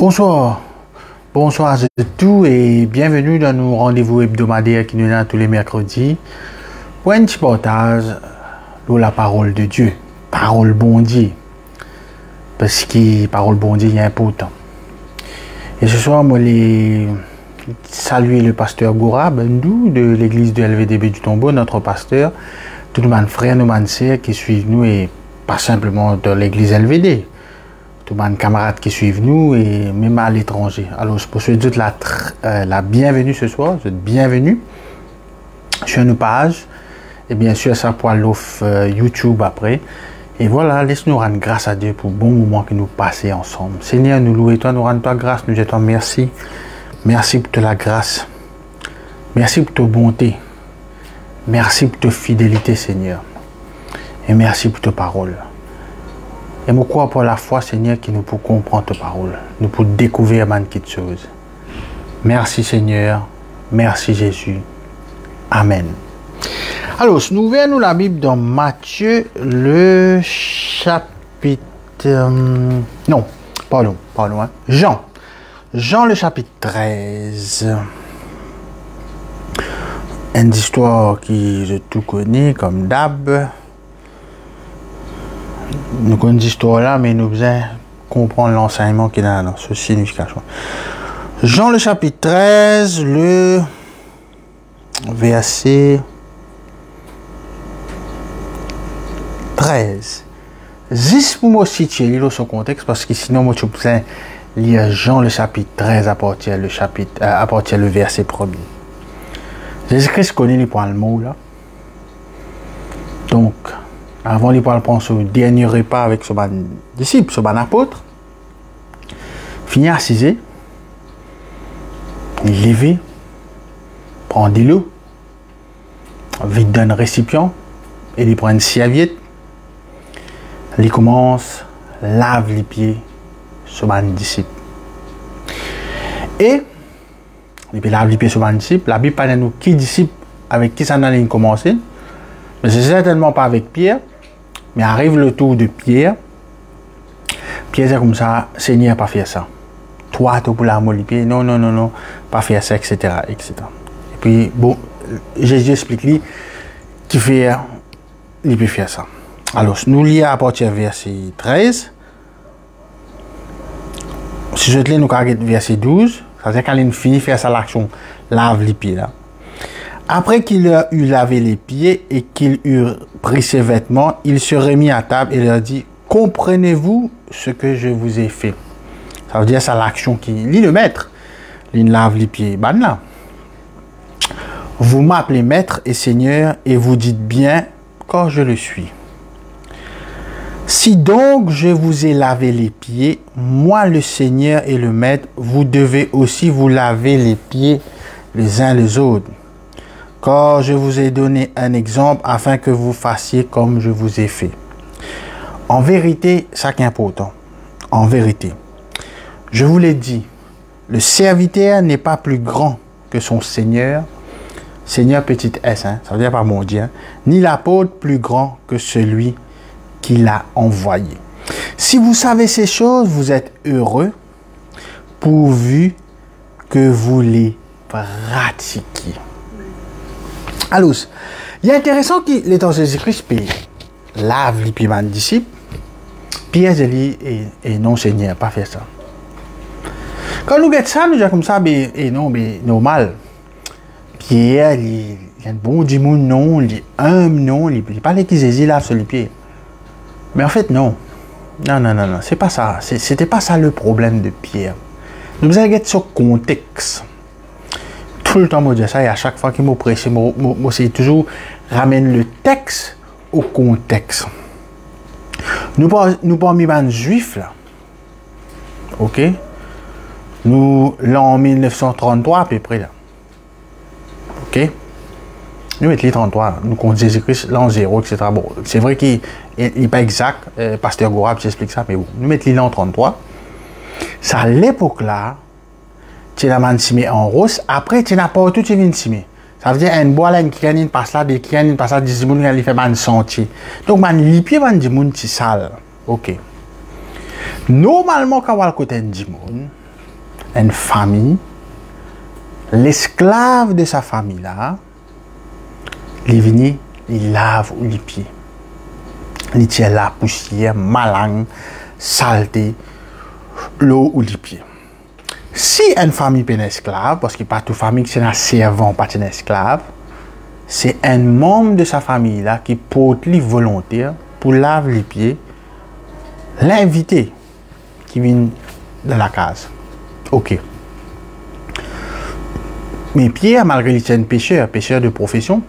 Bonsoir, bonsoir à tous et bienvenue dans nos rendez-vous hebdomadaires qui nous donnent tous les mercredis pour un petit partage de la parole de Dieu, parole bon Dieu, parce que parole bon Dieu est important. Et ce soir, moi, je saluer le pasteur Goura Bendou de l'église de LVDB du Tombeau, notre pasteur, tout le monde frère, nos sœurs qui suivent nous et pas simplement de l'église LVD. Tout le monde camarades qui suivent nous et même à l'étranger. Alors, je peux souhaiter la bienvenue ce soir. Vous êtes bienvenue sur nos pages. Et bien sûr, ça pour l'offre YouTube après. Et voilà, laisse-nous rendre grâce à Dieu pour le bon moment que nous passons ensemble. Seigneur, nous louons toi, nous rendons toi grâce, nous disons merci. Merci pour ta grâce. Merci pour ta bonté. Merci pour ta fidélité, Seigneur. Et merci pour ta parole. Et je crois pour la foi, Seigneur, que nous pouvons comprendre ta parole. Nous pouvons découvrir beaucoup de choses. Merci, Seigneur. Merci, Jésus. Amen. Alors, nous verrons la Bible dans Matthieu, le chapitre... non, pardon. Hein. Jean, le chapitre 13. Une histoire qui je tout connais, comme d'hab. Nous connaissons l'histoire là, mais nous devons comprendre l'enseignement qui est dans ce signification. Jean le chapitre 13, le verset 13. Juste pour me situer dans son contexte, parce que sinon, moi, je peux lire Jean le chapitre 13 à partir le verset 1er. Jésus-Christ connaît les points le mot là. Donc, avant de prendre ce dernier repas avec ce disciple, ce apôtre, fini assisé, il levé, prend de l'eau, vide d'un récipient, et il prend une serviette, il commence, lave les pieds, ce disciple. Et, il lave les pieds, ce disciple, la Bible parle de nous qui disciple, avec qui ça n'a commencé, mais c'est certainement pas avec Pierre. Mais arrive le tour de Pierre. Pierre c'est comme ça, Seigneur, pas faire ça. Toi, tu pour la molle pied. Non, pas faire ça, etc. Et puis, bon, Jésus explique lui qui fait, il peut faire ça. Alors, nous lisons à partir du verset 13. Si je te lis, nous avons verset 12. C'est-à-dire quand il finit de faire ça, l'action, lave les pieds là. Après qu'il eut lavé les pieds et qu'il eut pris ses vêtements, il se remit à table et leur dit, comprenez-vous ce que je vous ai fait? Ça veut dire ça l'action qui lit le maître. Il lave les pieds. Ben là. Vous m'appelez maître et seigneur et vous dites bien quand je le suis. Si donc je vous ai lavé les pieds, moi le seigneur et le maître, vous devez aussi vous laver les pieds les uns les autres. Car je vous ai donné un exemple afin que vous fassiez comme je vous ai fait. En vérité, ça qui est important. En vérité, je vous l'ai dit, le serviteur n'est pas plus grand que son Seigneur. Seigneur petit S, hein, ça veut dire pas mon Dieu. Hein, ni l'apôtre plus grand que celui qui l'a envoyé. Si vous savez ces choses, vous êtes heureux pourvu que vous les pratiquiez. Alors, il est intéressant que l'état Jésus-Christ lave les pieds de disciples. Pierre dit, et non, Seigneur, pas faire ça. Quand nous regardons ça, nous disons comme ça, mais normal. Pierre, il est un bon du monde, non, il est humble, non, il n'est pas les qui Jésus lave sur les pieds. Mais en fait, non. Non, c'est pas ça. C'était pas ça le problème de Pierre. Nous allons regarder ce contexte. Tout le temps, je dis ça, et à chaque fois qu'il m'a prêché, je toujours ramène le texte au contexte. Nous parmi les juifs, là, ok? Nous, l'an 1933 à peu près, là, ok? Nous mettons les 33, nous comptons Jésus-Christ, l'an 0, etc. Bon, c'est vrai qu'il n'est pas exact, pasteur Gourab j'explique ça, mais bon, nous mettons l'an 33. Ça, à l'époque là, tu as man simé en rose, après tu n'as pas tout tu viens simé. Ça veut dire un bois là qui a passe là, des qui a passe là, des moun qui fait man sentier. Donc man li pied man di moun ti sale. OK. Normalement quand on va côté di moun, une famille, l'esclave de sa famille là, il vient, il lave les pieds. Il tient la poussière, malang, saleté, l'eau ou les pieds. Si une famille est une esclave, parce que pas toute famille qui est un servant, pas un esclave, c'est un membre de sa famille là qui porte les volontaires pour laver les pieds, l'invité qui vient de la case. Ok. Mais Pierre, malgré qu'il est un pêcheur de profession,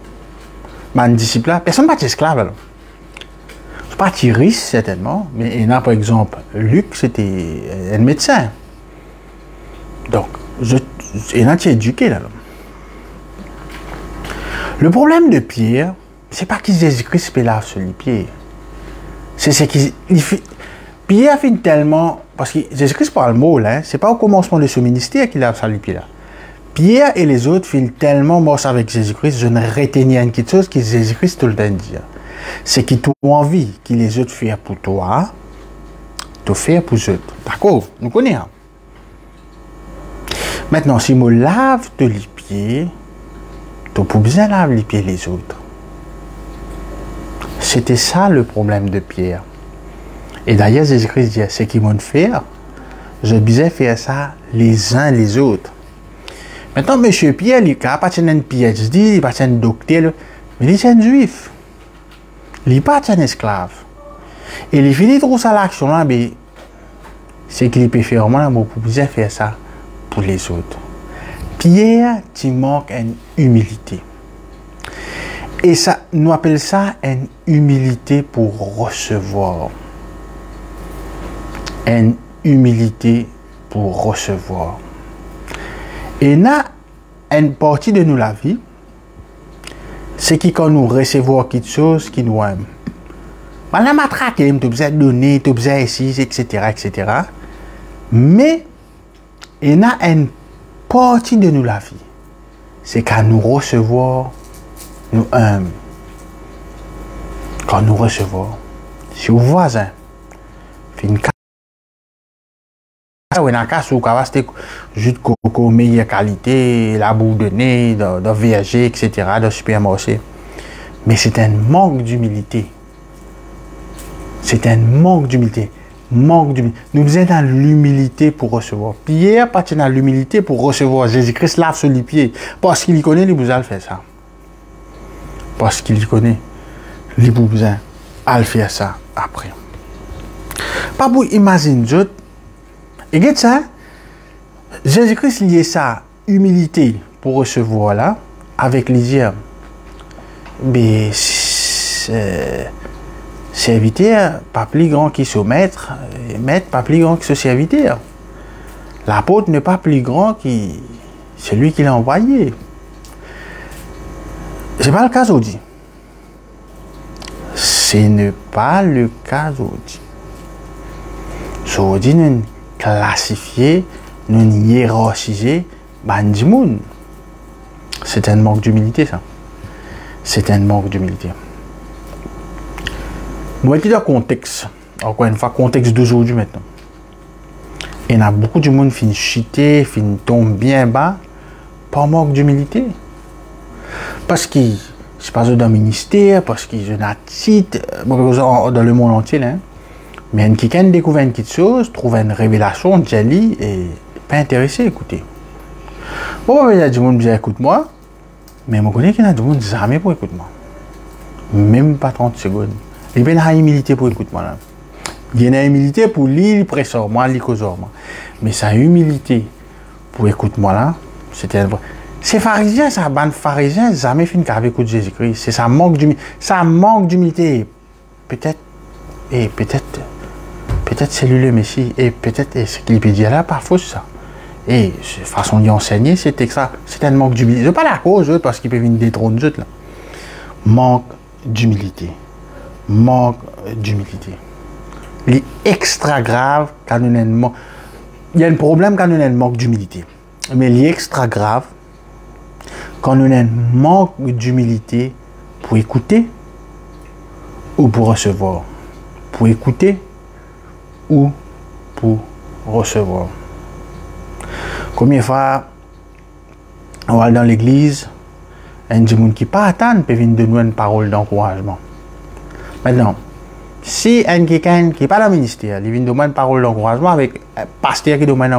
un disciple là, personne n'est pas esclave alors. C'est pas Thierry certainement, mais il y en a par exemple, Luc c'était un médecin. Donc, il y en a qui est éduqué là. Le problème de Pierre, c'est pas qu'il Jésus-Christ peut laver sur les pieds. C'est qu'il Pierre fait tellement, parce que Jésus-Christ parle mot là, c'est pas au commencement de ce ministère qu'il lave sur les pieds là. Pierre et les autres filent tellement morts avec Jésus-Christ, je ne retenais rien quelque chose que Jésus-Christ tout le temps dit. C'est qu'ils t'ont envie que les autres fassent pour toi, te faire pour eux. D'accord? Nous connaissons. Maintenant, si je lave les pieds, tu n'as pas besoin de laver les pieds les autres. C'était ça le problème de Pierre. Et d'ailleurs, Jésus-Christ dit, ce qu'ils vont faire, je besoin faire ça les uns les autres. Maintenant, M. Pierre, il n'a pas un PhD, il n'a pas un docteur, mais il est un juif. Il n'est pas un esclave. Et il finit trop ça l'action là, mais c'est qu'il peut faire moins pour bien faire ça pour les autres. Pierre, tu manques une humilité. Et ça, nous appelons ça une humilité pour recevoir. Une humilité pour recevoir. Et là, une partie de nous la vie, c'est que quand nous recevons quelque chose qui nous aime. On a matraqué, tu as besoin de donner, tu as besoin ici, etc., etc. Mais, il y a une partie de nous la vie, c'est quand nous recevons, nous aimons. Quand nous recevons, si vos voisins fait une ou dans cas où c'était jus de coco meilleure qualité, la boue de nez, de verger, etc., de supermarché. Mais c'est un manque d'humilité. C'est un manque d'humilité. Nous sommes dans l'humilité pour recevoir. Pierre pas dans l'humilité pour recevoir. Jésus-Christ lave sur les pieds. Parce qu'il connaît, les bousins faire ça. Parce qu'il connaît, les bousins à faire ça après. Pas pour imaginer d'autres. Et regarde ça, Jésus-Christ lié ça, humilité pour recevoir là, avec l'isière. Mais serviteur, pas plus grand que ce maître, maître pas plus grand que ce serviteur. L'apôtre n'est pas plus grand que celui qui l'a envoyé. Ce n'est pas le cas aujourd'hui. Ce n'est pas le cas aujourd'hui. Aujourd'hui, nous classifier, nous hiérarchiser, bandimoun. C'est un manque d'humilité, ça. C'est un manque d'humilité. Moi, je dis le contexte. Encore une fois, contexte d'aujourd'hui maintenant. Il y a beaucoup de monde qui finit chuter, finit tomber bien bas, par manque d'humilité. Parce que je pas dans le ministère, parce que je n'ai pas titre, dans le monde entier, là. Mais quelqu'un découvre une petite chose, trouve une révélation, Jelly, et pas intéressé à écouter. Bon, il y a du monde qui dit écoute-moi, mais je connais qu'il y a du monde qui jamais pour écouter-moi. Même pas 30 secondes. Il y a une humilité pour écouter-moi. Il y a une humilité pour lire presseur, moi, lire causeur. Mais sa humilité pour écouter-moi là, c'était un vrai. Ces pharisiens, ça bande pharisiens, jamais fini qu'avec Jésus-Christ. C'est ça manque d'humilité. Ça manque d'humilité. Peut-être c'est lui le Messie, et peut-être ce qu'il peut dire là, parfois c'est ça. Et la façon d'y enseigner, c'était ça. C'est un manque d'humilité. Je ne pas la cause, parce qu'il peut venir détrôner d'autres là. Manque d'humilité. Manque d'humilité. Il est extra grave quand on a un manque. Il y a un problème quand on a un manque d'humilité. Mais il est extra grave quand on a un manque d'humilité pour écouter ou pour recevoir. Pour écouter ou pour recevoir. Combien de fois, on va dans l'église, il y a des gens qui ne pas attendre pour venir de nous une parole d'encouragement. Maintenant, si il y a quelqu'un qui n'est pas dans le ministère, il vient de nous une parole d'encouragement avec un pasteur qui demande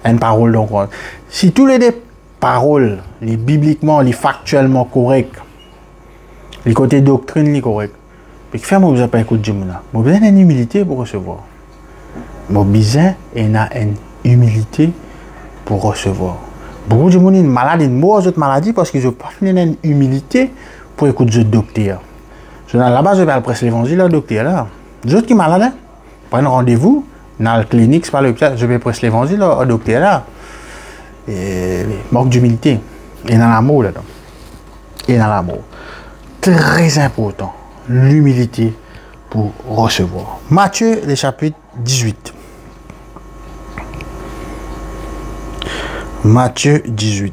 une parole d'encouragement. Si tous les deux paroles, les bibliquement, les factuellement correctes, les côtés doctrine, les corrects, puis faire moi, vous n'avez pas écouté de gens. Vous avez une humilité pour recevoir. Vous avez une humilité pour recevoir. Beaucoup de gens sont malades, ils ont une maladie parce qu'ils n'ont pas une humilité pour écouter le docteur. Là-bas, je vais aller prêcher l'évangile au docteur. Là. Les autres qui sont malades, prennent rendez-vous dans la clinique, c'est pas l'hôpital, je vais prêcher l'évangile au docteur. Là. Et manque d'humilité. Et dans l'amour là-dedans. Et dans l'amour. Très important, l'humilité pour recevoir. Matthieu, le chapitre 18. Matthieu 18.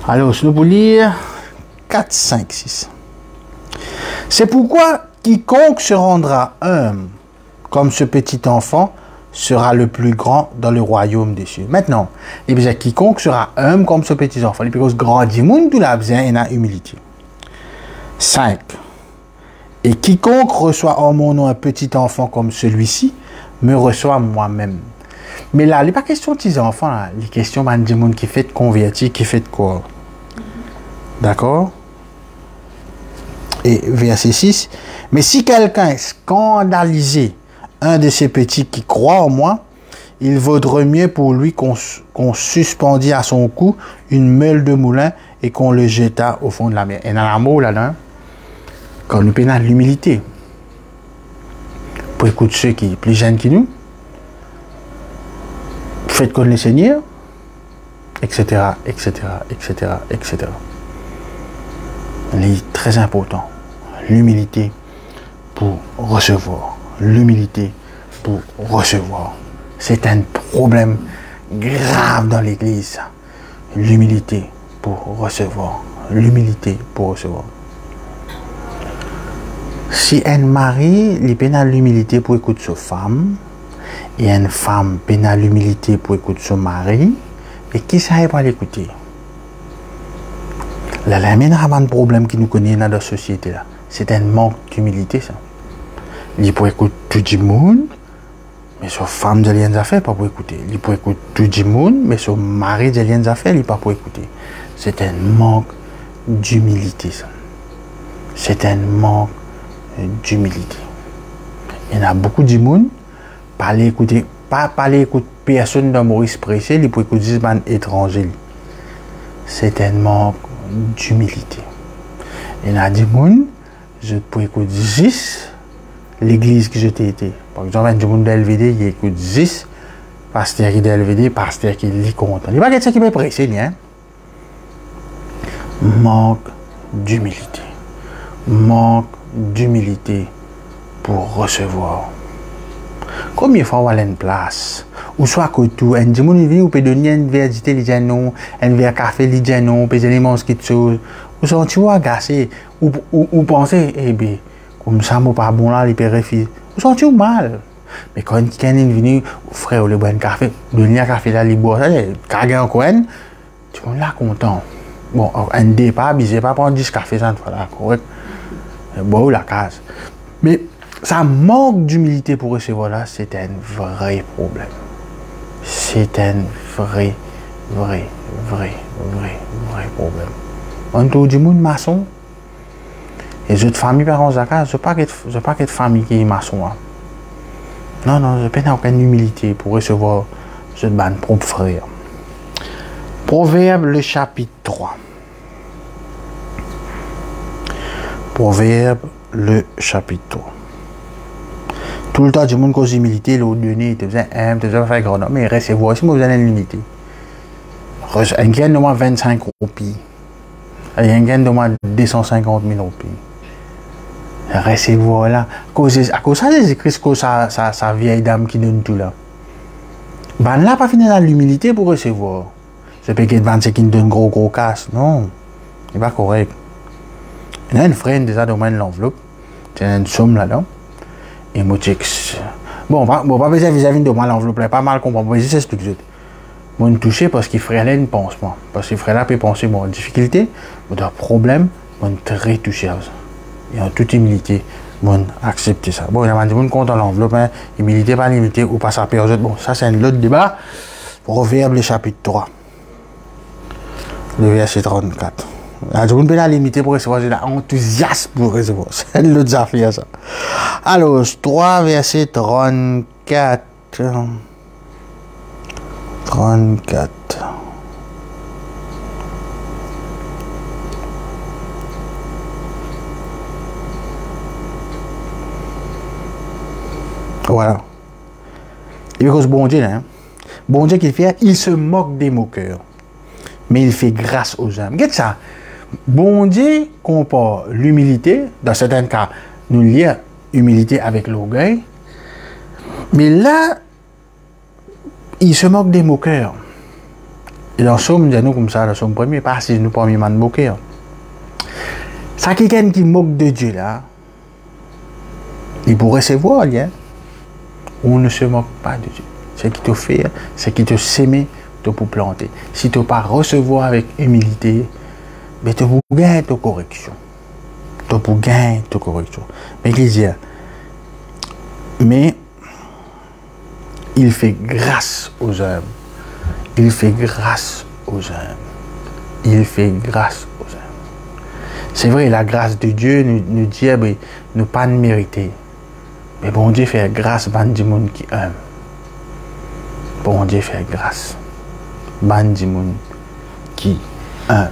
Alors, nous pour lire 4, 5, 6. C'est pourquoi quiconque se rendra humble comme ce petit enfant sera le plus grand dans le royaume des cieux. Maintenant, quiconque sera humble comme ce petit enfant, il peut grandir, tout l'a besoin et la humilité. 5. Et quiconque reçoit en mon nom un petit enfant comme celui-ci, me reçoit moi-même. Mais là, il n'est pas question de petits enfants, là. Il est question de gens qui fait convertir, qui fait quoi. D'accord? Et verset 6. Mais si quelqu'un scandalisé un de ces petits qui croit en moi, il vaudrait mieux pour lui qu'on suspendit à son cou une meule de moulin et qu'on le jeta au fond de la mer. Et dans l'amour, là, quand nous payons l'humilité, pour écouter ceux qui sont plus jeunes que nous, faites connaître le Seigneur, etc., etc., etc., etc. C'est très important. L'humilité pour recevoir. L'humilité pour recevoir. C'est un problème grave dans l'Église. L'humilité pour recevoir. L'humilité pour recevoir. Si un mari, il a l'humilité pour écouter sa femme, et une femme a l'humilité pour écouter son mari, et qui ça pour l'écouter? Là, il y a un problème qui nous connaît dans la société. C'est un manque d'humilité, ça. Il peut écouter tout le monde, mais son femme de liens affaires, pas pour écouter. Il peut écouter tout le monde, mais son mari de liens affaires, il pas pour écouter. C'est un manque d'humilité, ça. C'est un manque d'humilité. Il y a beaucoup de monde, pas écouter personne dans Maurice Pressé, il peut écouter des étrangers. C'est un manque d'humilité. Il y a des gens, je peux écouter 10 l'église que j'étais été. Par exemple, un monde de LVD, il écoute 10 pasteur qui est de LVD, pasteur qui est content. Il n'y a pas quelqu'un qui peut presser, hein? Manque d'humilité. Manque d'humilité pour recevoir. Combien de fois on a une place? Ou soit que tout, un dimanche, on peut donner un verre d'ité, il dit non, un verre café, il dit non, on peut donner quelque chose. Ou sentez-vous agacé, ou pensez, eh bien, comme ça, mon pas bon là, il peut refuser. Vous sentez-vous mal? Mais quand quelqu'un est venu, frère, le boire un café, donner un café là, il boit, carguer un coin, tu es là content. Bon, un départ, il ne pas prendre 10 cafés, ça ne fait là, correct? Boire la case. Mais ça manque d'humilité pour recevoir là, c'est un vrai problème. C'est un vrai problème. On tout du monde maçon. Et les autres familles parents Zaka, je ne pas qu'être famille qui est maçon. Hein. Non, je n'ai aucune humilité pour recevoir ce ban propre frère. Proverbe le chapitre 3. Proverbe le chapitre 3. Tout le temps, du monde cause humilité, l'autre donné, tu faisais tu faisais faire grand homme, mais recevoir, si vous avez une limité. Un gain de moins 25 roupies. Un gain de moins 250 000 roupies. Recevoir là. À cause ça, j'ai écrit sa vieille dame qui donne tout là. Ben là, pas fini dans l'humilité pour recevoir. C'est pas qu'il y qui donne gros casse. Non, c'est pas correct. Il y a une frère déjà dans l'enveloppe. Il y a une somme là-dedans. Et moi, bon, pas besoin vis-à-vis de moi l'enveloppe, pas mal comprendre. Je vous explique. Mon touché parce qu'il ferait là une pansement. Parce qu'il ferait là peut penser, bon, difficulté, bon, problème, mon très touché à ça. Et en toute humilité, bon, accepter ça. Bon, il y a des gens qui comptent l'enveloppe, hein, humilité, pas limité, ou pas ça perd. Bon, ça c'est un autre débat. Proverbe, le chapitre 3. Le verset 34. Il y a des gens qui peuvent limiter pour recevoir, j'ai l'enthousiasme pour recevoir. C'est l'autre affaire, ça. Alors, 3, verset 34. 34. Voilà. Et parce que bon Dieu, hein, bon Dieu qu'il fait, il se moque des moqueurs, mais il fait grâce aux hommes. Regarde ça. Bon Dieu compare l'humilité, dans certains cas, nous lions humilité avec l'orgueil, mais là, il se moque des moqueurs. Et dans Somme, nous comme ça, dans Somme premier, pas si nous premier man moqueur. Ça, quelqu'un qui moque de Dieu là, il pourrait se voir, hein. On ne se moque pas de Dieu. Ce qui te fait, c'est qui te sème, te pour planter. Si tu ne pas recevoir avec humilité, mais tu pour gagner ta correction. Tu pour gagner ta correction. Mais qu'il dit, mais il fait grâce aux hommes. Il fait grâce aux hommes. Il fait grâce aux hommes. C'est vrai, la grâce de Dieu nous dit, nous pas de mériter. Mais bon Dieu fait grâce à des gens qui aiment. Bon Dieu fait grâce à des gens qui aiment.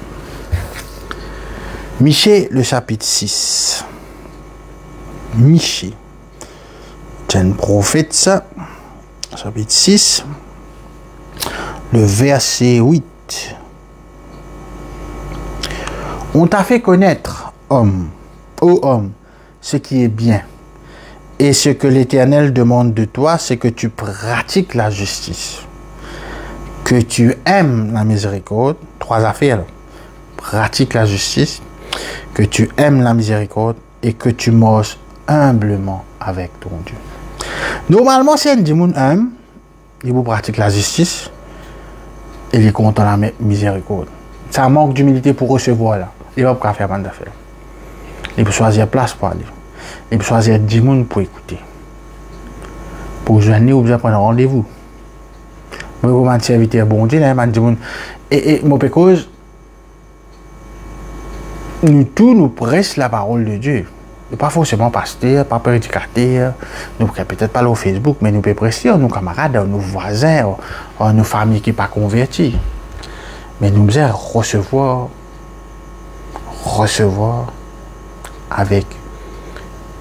Michée, le chapitre 6. Michée. C'est un prophète, ça. Chapitre 6. Le verset 8. On t'a fait connaître, homme, ô homme, ce qui est bien. Et ce que l'Éternel demande de toi, c'est que tu pratiques la justice, que tu aimes la miséricorde. 3 affaires. Pratique la justice, que tu aimes la miséricorde et que tu marches humblement avec ton Dieu. Normalement, si un démon aime, il vous pratique la justice et il est content la miséricorde. Ça manque d'humilité pour recevoir là. Il va pas faire mal d'affaires. Il peut choisir place pour aller. Il peut choisir 10 personnes pour écouter. Pour joindre, ou bien prendre rendez-vous. Moi, pour mon serviteur, bon Dieu, et mon pécose, nous tous, nous prêchons la parole de Dieu. Nous pas forcément pasteur, pas prédicateur, nous peut-être pas au Facebook, mais nous pouvons prêcher nos camarades, nos voisins, nos familles qui ne sont pas converties. Mais nous devons recevoir avec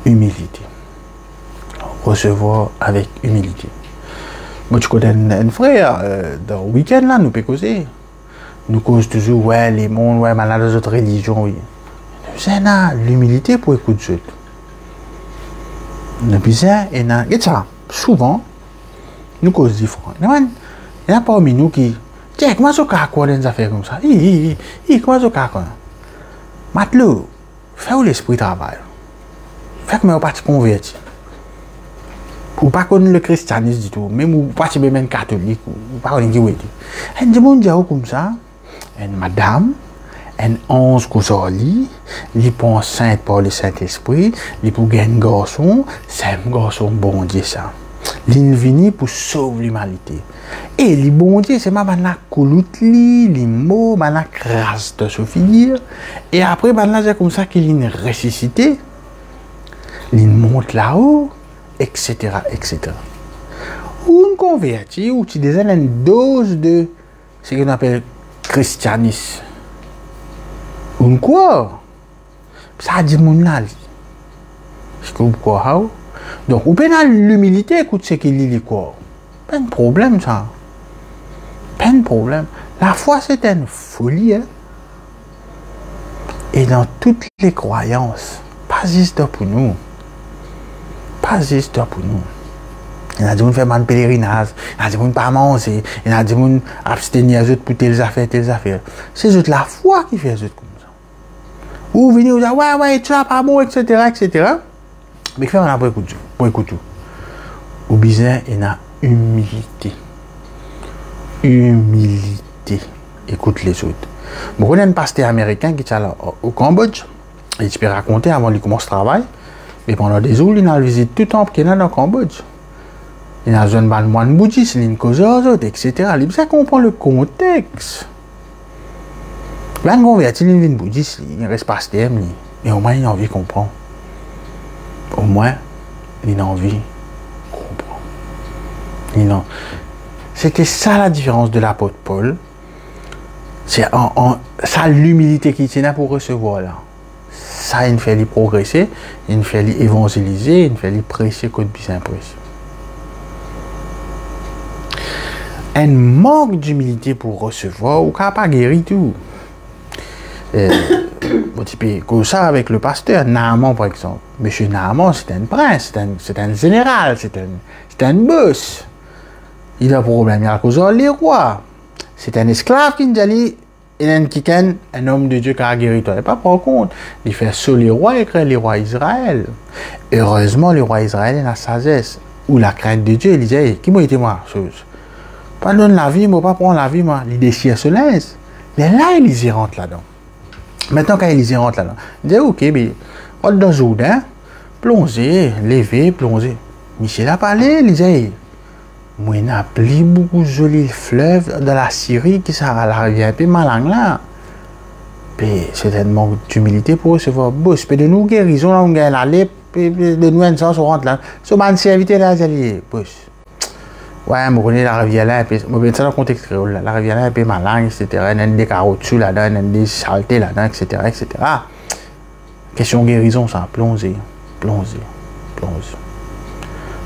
humilité. Recevoir avec humilité. Moi, tu connais un frère, dans le week-end, là, nous pouvons causer. Nous causons toujours, ouais, les mondes, ouais, malades des autres religions, oui. Nous avons l'humilité pour écouter Dieu. Nous avons, et ça, souvent, nous causons différents. Il y a parmi nous qui, tiens, comment ça quoi dans des affaires comme ça? Comment ça quoi? Matelot, fais-vous l'esprit travail. Fait que je ne suis pas converti. Ou pas connaître le christianisme du tout, même ou pas même catholique, ou pas connaître qui est. Et des gens disent comme ça, une madame, une 11 cousoli, il pense sainte par le Saint-Esprit, il pour gagner un garçon, c'est un garçon bon Dieu ça. Il vient pour sauver l'humanité. Et les bon Dieu, c'est ma la couloutli, les mots, ma la grâce de se finir. Et après, c'est comme ça qu'il est ressuscité. Il monte là-haut, etc., etc. Ou une converti, ou tu désignes une dose de ce qu'on appelle christianisme. Ou quoi? Ça dit mon là. Je comprends quoi? Donc, ou bien l'humilité, écoute ce qu'il dit quoi? Pas de problème, ça. Pas de problème. La foi, c'est une folie, hein? Et dans toutes les croyances, pas juste pour nous. Pas juste pour nous. Il y a des gens qui font un pèlerinage, il y a des gens qui ne pas manger, il y a des gens qui abstenir pour telles affaires. C'est juste la foi qui fait ça comme ça. Ou venir vous dire, ouais, tu n'as pas bon, etc., etc. Mais fait, on a pour écouter. Ou bien, il y a humilité. humilité. Écoute les autres. Vous connaissez un pasteur américain qui est allé au Cambodge. Il peut raconter avant qu'il commence le travail. Mais pendant des jours, il a visité tout le temple qu'il y a dans le Cambodge. Il a besoin de moine bouddhiste, il a une cause aux autres, etc. Il besoin comprendre le contexte. Là, on convertit une bouddhiste, il reste pasteur, mais au moins il a envie de comprendre. Au moins, il a envie de comprendre. C'était ça la différence de l'apôtre Paul. C'est ça l'humilité qu'il tient pour recevoir là. Ça, il fait lui progresser, il fait lui évangéliser, il fait lui prêcher comme bien prêcher. Un manque d'humilité pour recevoir, ou qu'à pas guérir tout. Comme ça avec le pasteur, Naaman par exemple. Monsieur Naaman, c'est un prince, c'est un général, c'est un boss. Il a un problème, il a cause les rois. C'est un esclave qui nous dit, il y a un homme de Dieu qui a guéri. Il ne pas prendre compte. Il fait sur les rois, il crée les rois Israël. Heureusement, les rois Israël ont la sagesse ou la crainte de Dieu. Il disait, qui m'a été moi, chose. Pas donner la vie, moi, pas prendre la vie, moi. Il déchire ce linge. Mais là, Élisée rentre là-dedans. Maintenant, quand Élisée rentre là-dedans, il dit, ok, mais, rentre dans le Jourdain, plongez, levez, plongez. Michel a parlé, il disait, moi, il a appelé beaucoup de jolis fleuves de la Syrie qui ça la rivière, puis ma langue là. Puis, c'est un manque d'humilité pour recevoir boss. Puis, de nous guérison, là, on gagne la lèpre, puis de nous, on rentre là. So, man, serviteur là, j'ai boss. Ouais, je connais la rivière là, puis, je vais dans le contexte créole là. La rivière là, puis ma langue, etc. Il y a des carottes là-dedans, il y a des saletés là-dedans, etc., etc. Question guérison, ça, plongez.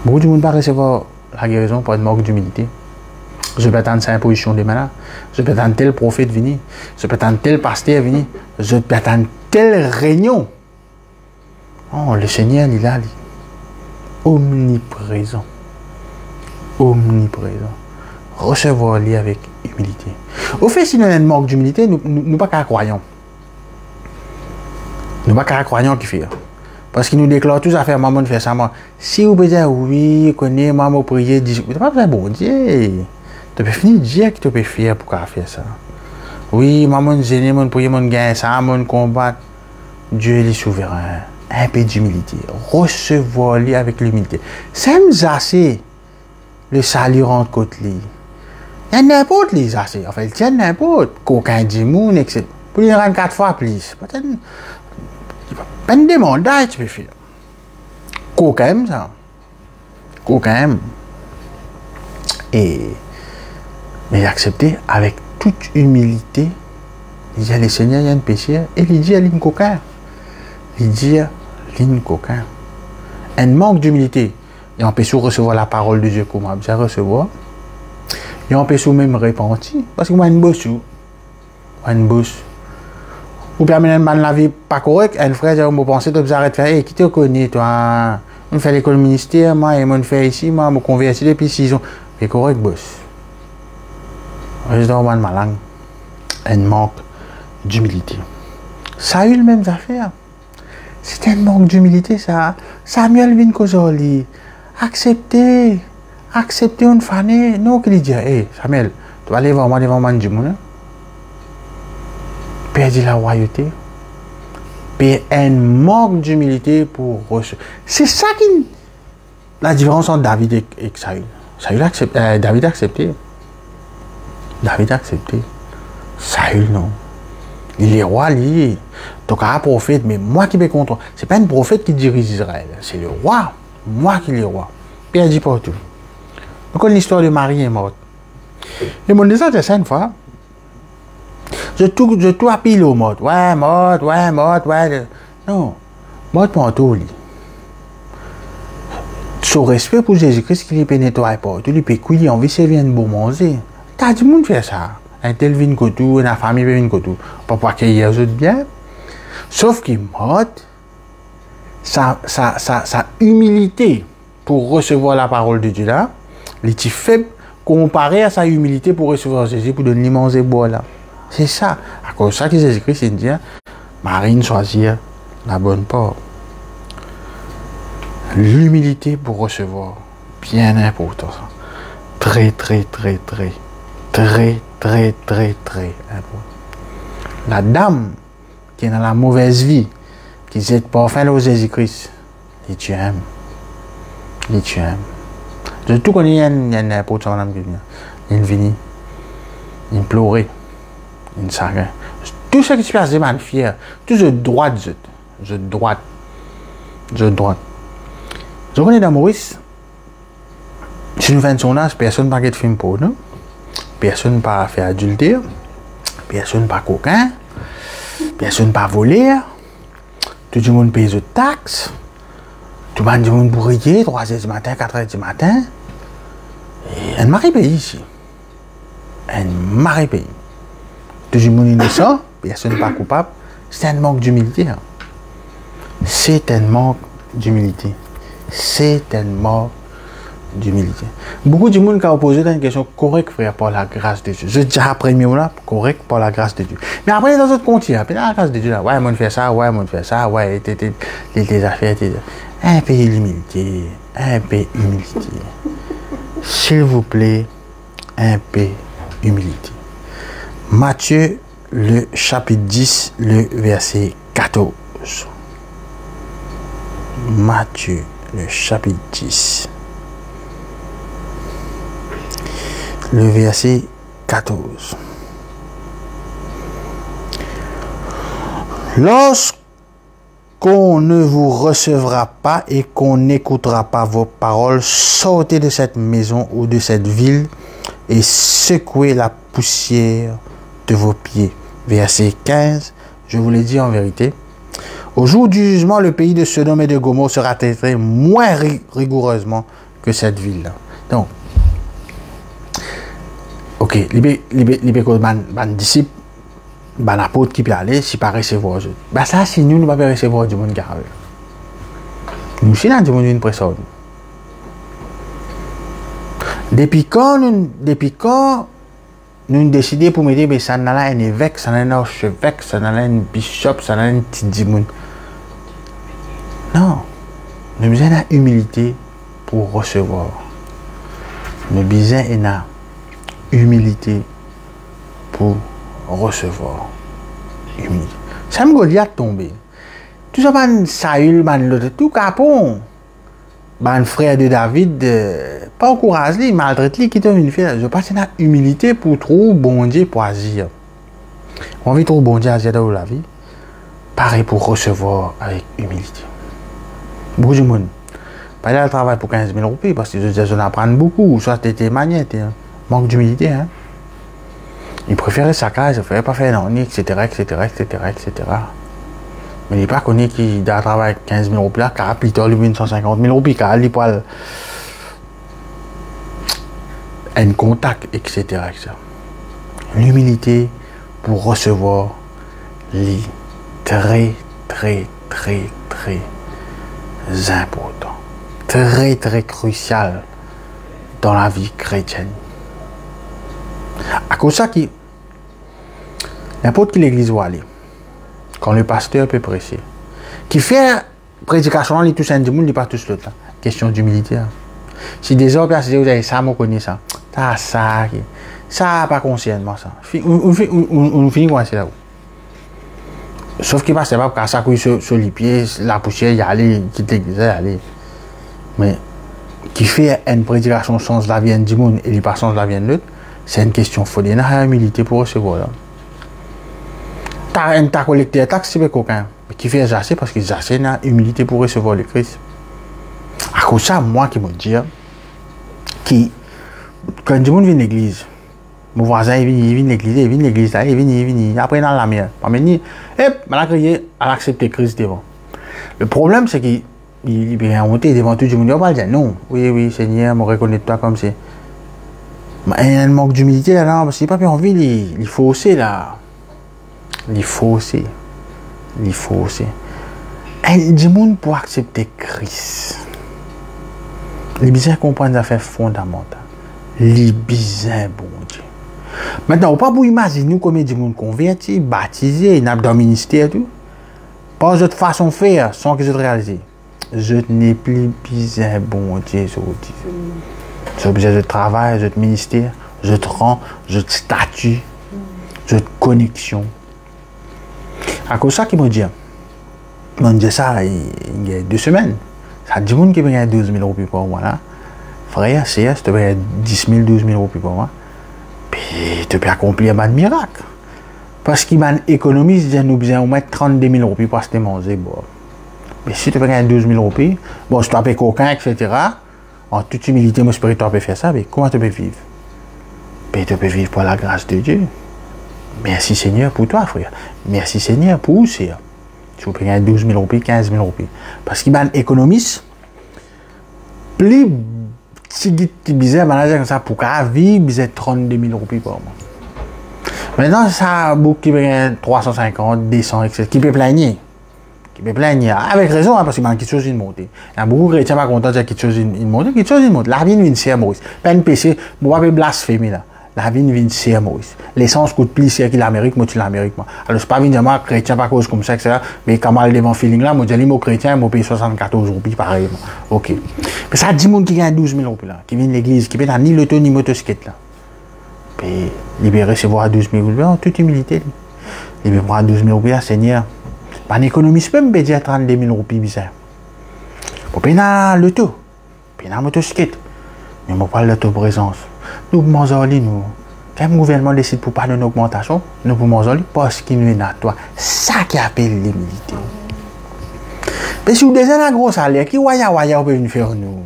Beaucoup de monde ne va pas recevoir la guérison pour être manque d'humilité. Je peux attendre 5 positions de malades. Je peux attendre tel prophète venir. Je peux attendre tel pasteur venir. Je peux attendre telle réunion. Oh, le Seigneur, il est là. Omniprésent. Recevoir-lui avec humilité. Au fait, si nous avons un manque d'humilité, nous ne pas qu'à croyants. Nous ne pas qu'à croyants qui fait. Parce qu'il nous déclare tous à faire maman faire ça. Si vous pouvez dire oui, connaissez maman prier, vous n'avez pas besoin de bon Dieu. Tu peux finir Dieu qui te peut faire pour faire ça. Oui, maman gêner, mon prier, mon gain, ça, mon combat. Dieu est souverain. Un peu d'humilité. Recevoir-lui avec l'humilité. Ça me assez le salut rentre côté lui. Il y a n'importe les assez. Enfin, il tient n'importe. Coquin dit moun, etc. Pour lui rendre 4 fois plus. Peut-être. Pas de demande, tu peux faire. Coquin, ça. Coquin. Mais accepter avec toute humilité. Il dit à le Seigneur, il y a un péché. Et il dit à l'île coquin. Il dit à l'île coquin. Un manque d'humilité. Et on peut recevoir la parole de Dieu comme on a besoin de recevoir. Et on peut même repentir. Parce que moi, une bosse. Ou bien, la vie pas correcte, un frère, je me pensais, tu arrêtes de faire, qui te connaît, toi, on fait l'école ministère, moi, et on fait ici, moi, je me convertis depuis 6 ans. C'est correct, boss. Je dois avoir ma langue. Un manque d'humilité. Ça a eu les mêmes affaires. C'était un manque d'humilité, ça. Samuel vient qu'aujourd'hui. Accepter une fanée. Non, qu'il dit, hey, Samuel, tu vas aller voir moi devant moi du monde. Perdre la royauté, puis un manque d'humilité pour recevoir. C'est ça qui la différence entre David et Saül. David a accepté. Saül non. Il est roi, lui. Donc un prophète, mais moi qui vais contre. C'est pas un prophète qui dirige Israël, c'est le roi. Moi qui est le roi. Puis il dit pas tout. Donc l'histoire de Marie est morte. Et mon désir c'est ça une fois. Je tout appelle au mode. Ouais. Non. Mode pour tout. Son respect pour Jésus-Christ qui lui pénètre pas. Tout lui peut couiller, on veut servir un bon manger. T'as du monde fait ça. Un tel vin cotou, une famille vin cotou. Pas accueillir les autres bien. Sauf qu'il mode sa humilité pour recevoir la parole de Dieu là, il est faible comparé à sa humilité pour recevoir Jésus pour donner manger boire là. C'est ça. À cause de ça que Jésus-Christ dit, Marine choisir la bonne part. L'humilité pour recevoir, bien important. Très Très, très, très, très important. La dame qui est dans la mauvaise vie, qui dit parfait au Jésus-Christ, il tu aimes. Il tu aimes. Je tout connais, il y a un pote sur l'âme qui vient. Il vient, il pleure, il s'arrête. Tout ce qui se passe, c'est fier. Tout ce droit, je droite. Je connais dans Maurice, si nous faisons son âge, personne n'a pas de film pour nous. Personne n'a pas fait adultère. Personne n'a pas coquin. Personne n'a pas volé. Tout le monde paye des taxes. Tout le monde bourrier, 3h du matin, 4h du matin. Et un mari pays ici. Un mari pays. Tout le monde innocent, personne n'est pas coupable. C'est un manque d'humilité. C'est un manque d'humilité. C'est un manque d'humilité. Beaucoup de monde qui a posé une question correcte, frère, par la grâce de Dieu. Je dis après mieux là, correct par la grâce de Dieu. Mais après, dans d'autres continents, puis dans la grâce de Dieu, là, ouais, moi, fait ça, ouais, moi, fait ça, ouais, les affaires, un peu d'humilité, un peu d'humilité. S'il vous plaît, un peu d'humilité. Matthieu, le chapitre 10, le verset 14. Matthieu, le chapitre 10. Le verset 14. Lorsqu'on ne vous recevra pas et qu'on n'écoutera pas vos paroles, sortez de cette maison ou de cette ville et secouez la poussière de vos pieds. Verset 15. Je vous l'ai dit en vérité. Au jour du jugement, le pays de Sodome et de Gomorrhe sera traité moins rigoureusement que cette ville-là. Donc, ok, les disciples, les apôtres qui peuvent aller, si pas recevoir eux. Ben ça, si nous ne pouvons pas recevoir du monde qui arrive. Nous, si nous avons une personne. Depuis quand nous décidons pour mettre ça dans un évêque, ça dans un archevêque, ça dans un bishop, ça dans un petit dimoun. Non. Nous avons une humilité pour recevoir. Nous avons une humilité pour recevoir. Humilité. Ça me Goliath tombé. Tout ça, Saül, tout capon. Un frère de David, pas encouragé, maltraité, qui tombe une fille. Je pense une humilité pour trop bon Dieu pour agir. On vit trop bon Dieu agir dans la vie. Pareil pour recevoir avec humilité. Beaucoup de monde. Pas là, le travail pour 15 000 roupies parce que je apprends beaucoup. Soit c'était magnète. Manque d'humilité. Hein? Il préférait sa case, il ne fallait pas faire non, etc., etc., etc., etc. Mais il n'est pas connu qu'il doit travailler 15 000 roupies là, car plus tard, lui, 150 000 roupies, car il peut un contact, etc., etc. L'humilité pour recevoir les très, très, très, très important. Très, très crucial dans la vie chrétienne. À cause de ça, n'importe quelle église va aller, quand le pasteur peut prêcher, qui fait prédication, il touche un monde, il pas touche l'autre. Question d'humilité. Si des autres personnes disent, ça, moi, connais ça. Ça, pas consciemment, ça. On finit quoi, c'est là-haut. Sauf qu'il passe pas quand ça couille sur les pieds, la poussière, y aller, quitte l'église, y aller. Mais, qui fait une prédication sans la vienne du monde et il pas sans la vienne de l'autre, c'est une question. Il faut donner la humilité pour recevoir. T'as collecté un taxe, c'est coquin. Mais qui fait assez parce qu'il a une humilité pour recevoir le Christ. À cause de ça, moi qui me dis, quand du monde vient à l'église, mon voisin il vient à l'église, il vient, après dans la mienne. Mais il a crié, à accepter Christ devant. Le problème, c'est qu'il est monté devant tout le monde. Il va dire non, oui, Seigneur, me reconnaît-toi comme c'est. Il y a un manque d'humilité là, parce qu'il n'a pas envie, il faut aussi là. Il faut aussi. Il dit monde pour accepter Christ. Les besoins comprendre des affaires fondamentales. Les besoins, bon Dieu. Maintenant, on ne peut pas imaginer combien de monde converti, baptisé, dans le ministère et tout. Pas de façon de faire sans que je réalise. Je n'ai plus besoin, bon Dieu, je vous dis. J'ai besoin de travail, de ministère. je te rends, je te statue, je te connexion. À cause de ça, qui m'a dit, ça il y a 2 semaines. Ça dit monde qui paye 12 000 roupies par mois là. Frère, c'est tu payes 10 000, 12 000 roupies par mois. Puis tu peux accomplir un miracle. Parce qu'il économise, nous besoin de mettre 32 000 roupies pour acheter manger. Bon. Mais si tu payes 12 000 roupies, bon, si tu payes coquin, etc., en toute humilité, moi, je peux faire ça, mais comment tu peux vivre? Ben, tu peux vivre par la grâce de Dieu. Merci Seigneur pour toi, frère. Merci Seigneur pour vous, c'est. Tu peux payer 12 000 roupies, 15 000 roupies. Parce qu'il économise, plus petit bizarre, comme ça, pour qu'à vivre, il 32 000 roupies par mois. Maintenant, ça, beaucoup qui paye 350, 200, etc. Qui peut plaigner. Qui peut plaigner. Avec raison, hein, parce qu'il y a quelque chose qui monte. Il y a beaucoup de chrétiens pas contents de dire quelque chose qui monte. Quelque chose qui monte. La vie vient de ser Maurice. Pas une péché, moi, je vais blasphémer là. La vie vient de ser Maurice. L'essence coûte plus cher que l'Amérique, moi, tu l'Amérique. Alors, c'est pas bien de dire, chrétien, pas cause comme ça, etc. Mais quand mal devant feeling là, moi, je dis, moi, chrétien, moi, paye 74 roupies, pareil. Ok. Mais ça, 10 personnes qui gagnent 12 000 roupies là, qui viennent de l'église, qui viennent ni l'auto, ni motocyclette là. Puis, libérer, recevoir 12 000 roupies en toute humilité. Libérer 12 000 roupies, Seigneur. Pas un économiste peut me dire 32 000 roupies bizarre. Pour payer l'auto, payer la motocyclette. Mais on parle d'autoprésence. Nous pouvons manger, nous. Quand le gouvernement décide pour pas d'une augmentation, nous pouvons manger parce qu'il nous est à toi. Ça qui appelle l'humilité. Mais si vous avez un gros salaire, qui waya vous pouvez venir faire nous?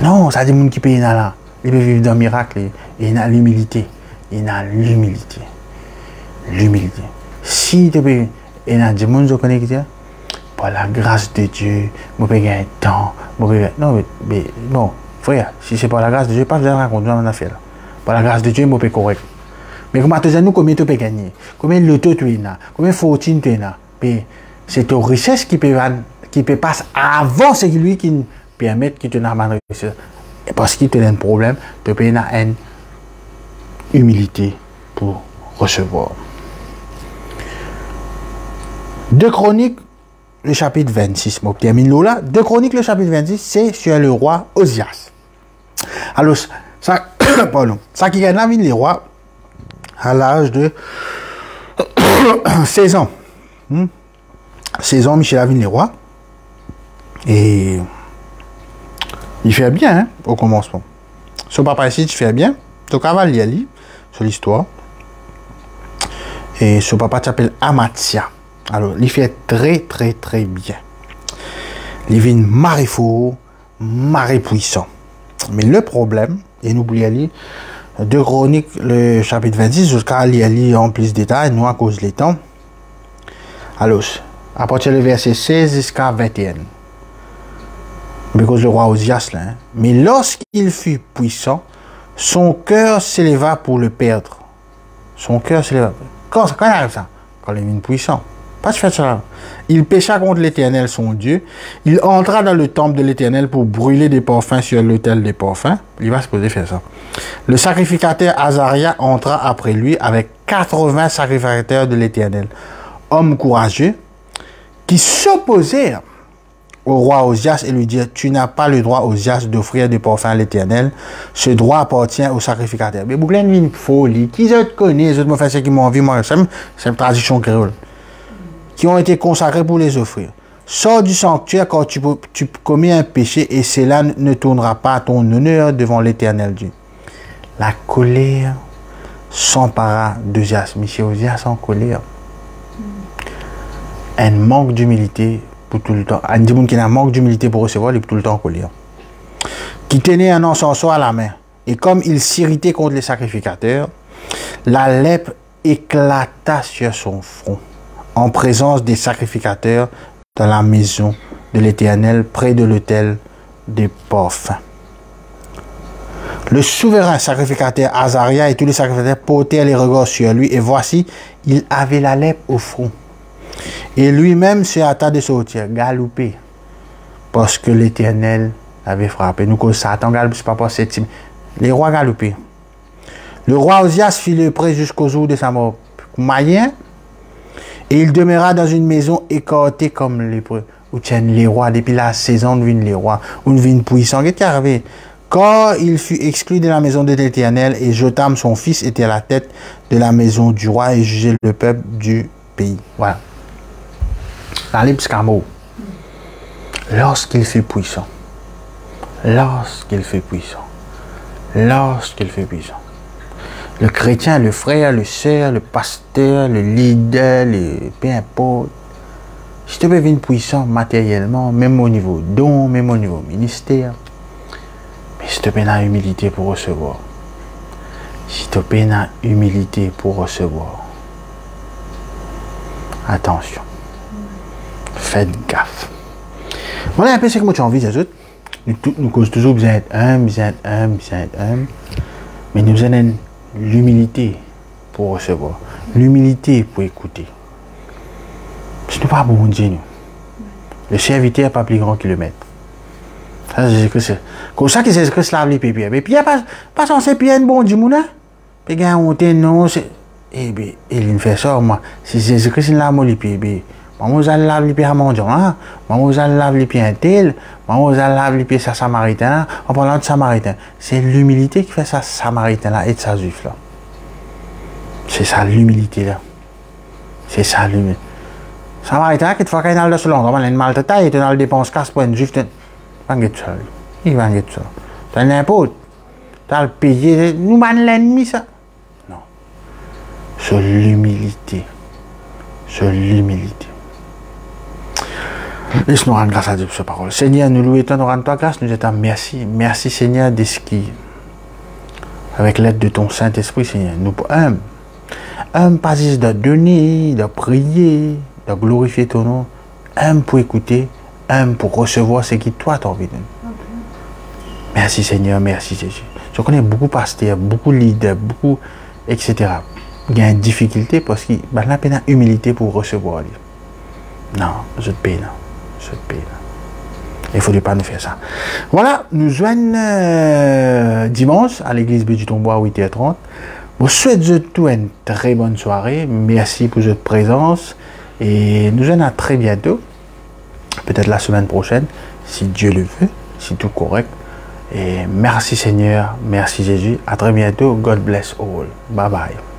Non, ça dit que les gens qui payent là. Ils peuvent vivre dans le miracle. Et dans l'humilité. Et dans l'humilité. L'humilité. Si tu peux, et dans des gens qui connectent, par la grâce de Dieu, je peux gagner un temps. Non, mais non, frère, si c'est par la grâce de Dieu, pas besoin de raconter mon affaire. Par la grâce de Dieu, je peux correct. Mais comment tu sais, combien tu peux gagner? Combien de loto tu as? Combien de fortune tu as? C'est ta richesse qui peut passer avant, c'est lui qui permet que tu n'aies pas de richesse. Et parce qu'il te donne un problème, tu peux avoir une humilité pour recevoir. 2 Chroniques, le chapitre 26. Bon, termine là. 2 Chroniques, le chapitre 26, c'est sur le roi Osias. Alors, ça, pardon, ça qui gagne la vie, les rois, à l'âge de 16 ans. 16 ans, Michel Lavigne, les rois. Et il fait bien, hein, au commencement. Son papa ici, il fait bien. Donc, cavalier, lui, sur l'histoire. Et son papa s'appelle Amatia. Alors, il fait très, très, très bien. Il vient maré fort, maré puissant. Mais le problème, et n'oubliez pas, 2 Chroniques, le chapitre 26, jusqu'à lire en plus de détails, nous à cause du temps. Alors, à partir du verset 16 jusqu'à 21. À cause du roi Osias, là. Hein. Mais lorsqu'il fut puissant, son cœur s'éleva pour le perdre. Son cœur s'éleva. Quand arrive ça? Quand il est puissant. Pas de faire ça. Il pécha contre l'Éternel, son Dieu. Il entra dans le temple de l'Éternel pour brûler des parfums sur l'autel des parfums. Il va se poser faire ça. Le sacrificateur Azaria entra après lui avec 80 sacrificateurs de l'Éternel. Hommes courageux qui s'opposèrent au roi Osias et lui dirent, tu n'as pas le droit, Osias, d'offrir des parfums à l'Éternel. Ce droit appartient au sacrificateur. Mais vous avez une folie. Qui je te connais, les autres me font ce qui m'ont envie, moi, c'est une tradition créole. Qui ont été consacrés pour les offrir. Sors du sanctuaire quand tu commets un péché et cela ne tournera pas à ton honneur devant l'Éternel Dieu. La colère s'empara d'Osias. Michel Osias en colère. Un manque d'humilité pour tout le temps. Un démon qui a un manque d'humilité pour recevoir, il est tout le temps en colère. Qui tenait un encenseur à la main. Et comme il s'irritait contre les sacrificateurs, la lèpre éclata sur son front. En présence des sacrificateurs dans la maison de l'Éternel, près de l'autel des parfums. Le souverain sacrificateur Azaria et tous les sacrificateurs portèrent les regards sur lui, et voici, il avait la lèpre au front. Et lui-même se hâta de sortir, galopé, parce que l'Éternel avait frappé. Nous, que Satan galope, c'est pas pour cette. Les rois galopaient. Le roi Osias fit le prêt jusqu'au jour de sa mort. Moyen. Et il demeura dans une maison écartée comme lépreux. Où tiennent les rois, depuis la saison, nous viennent les rois, où nous viennent puissants. Qu'est-ce qui est arrivé? Quand il fut exclu de la maison de l'Éternel, et Jotam, son fils, était à la tête de la maison du roi et jugeait le peuple du pays. Voilà. Dans les Pscamo, lorsqu'il fut puissant, lorsqu'il fut puissant, lorsqu'il fut puissant, le chrétien, le frère, le sœur, le pasteur, le leader, peu importe, si tu peux venir puissant matériellement, même au niveau don, même au niveau ministère, mais si tu peux dans humilité pour recevoir, si tu peux dans humilité pour recevoir, attention, faites gaffe. Voilà un peu ce que moi j'ai envie d'ajouter. Nous causons toujours besoin d'être humble, mais nous avons l'humilité pour recevoir, l'humilité pour écouter. Ce n'est pas bon Dieu, nous. Le serviteur n'est pas plus grand que le maître. Ça, c'est comme ça que Jésus-Christ lave les pieds. Mais Pierre, pas censé Pierre, bon Dieu, mouna. Puis, il y a un non, c'est. Eh bien, il fait ça, moi. Si Jésus-Christ lave les pieds, bien, maman, vous allez laver les pieds à mon Dieu, hein. Maman, vous allez laver les pieds à un tel. Maman, vous allez laver les pieds à Samaritain. En parlant de Samaritain, c'est l'humilité qui fait ça, Samaritain-là, et de sa juif, là. C'est ça, l'humilité, là. C'est ça, l'humilité. Samaritain, qui te fait qu'il y a le salon, il y a une maltraitance, il y a une dépense casse pour une juif, il va être seul. Il va être seul. Tu as n'importe. Tu as le payé. Nous, man, l'ennemi, ça. Non. Sur l'humilité. Sur l'humilité. Laisse-nous rendre grâce à Dieu pour cette parole. Seigneur, nous louons, nous rendons toi grâce, nous disons merci. Merci, Seigneur, de ce qui, avec l'aide de ton Saint-Esprit, Seigneur, nous humbles. Pas juste de donner, de prier, de glorifier ton nom. Pour écouter, pour recevoir ce qui toi t'as envie de nous. Merci Seigneur, merci Jésus. Je connais beaucoup de pasteurs, beaucoup de leaders, beaucoup, etc. Il y a une difficulté parce qu'il y a une humilité pour recevoir. Non, je te paye là. Je te paye là. Il ne faudrait pas nous faire ça. Voilà, nous joignons dimanche à l'église Bédu-Tombois à 8h30. Je vous souhaite tout une très bonne soirée. Merci pour votre présence. Et nous allons à très bientôt. Peut-être la semaine prochaine, si Dieu le veut, si tout correct. Et merci Seigneur, merci Jésus. À très bientôt. God bless all. Bye bye.